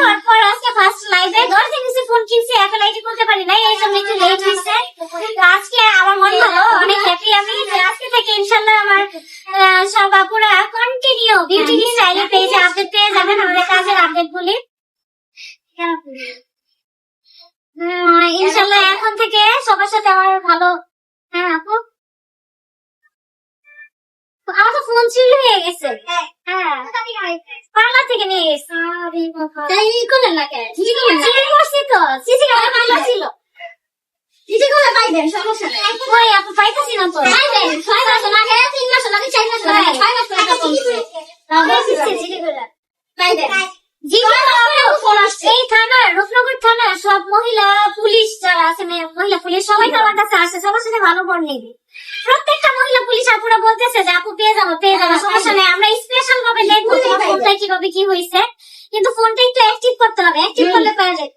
হওয়ার পর আজকে ফার্স্ট লাইভে দরজা কিছু ফোন কিনছি, এখন লাইট করতে পারি নাই, এই জন্য একটু লেট হয়েছে। আজকে আমার মন ভালো, অনেক হ্যাপি আমি যে আজকে থেকে ইনশাল্লাহ আমার সব আপুরা কন্টিনিউ বিউটি স্টাইলে পেজে আপডেট পেয়ে যাবেন, আমাদের কাজের আপডেট গুলি ইনশাল্লাহ এখন থেকে সবার সাথে আমার ভালো। হ্যাঁ আপু, আমার তো ফোন চুরি হয়ে গেছে। হ্যাঁ, পার্লার থেকে নিয়ে গেছে। তাই করলেন না কেন? চুরি করছি তো, সিসি ক্যামেরা পার্লার ছিল। চিঠি করে পাইবেন, সমস্যা নেই। ওই আপু পাইতেছি না তো। পাইবেন 6 মাস লাগে, 3 মাস লাগে, 4 মাস লাগে, 6 মাস করে কমছে। চিঠি করে পাইবেন। এই থানার, রূপনগর থানার সব মহিলা পুলিশ যারা আছে, মহিলা পুলিশ সবাই আমার কাছে আসে, সবার সাথে ভালো বর নেবে। প্রত্যেকটা মহিলা পুলিশ আপুরা বলতেছে যে আপু পেয়ে যাবো, সমস্যা নেই, আমরা স্পেশাল ভাবে দেখবো তোমার ফোনটা কিভাবে কি হয়েছে, কিন্তু ফোনটা একটু অ্যাক্টিভ করতে হবে, অ্যাক্টিভ করলে পাওয়া যায়।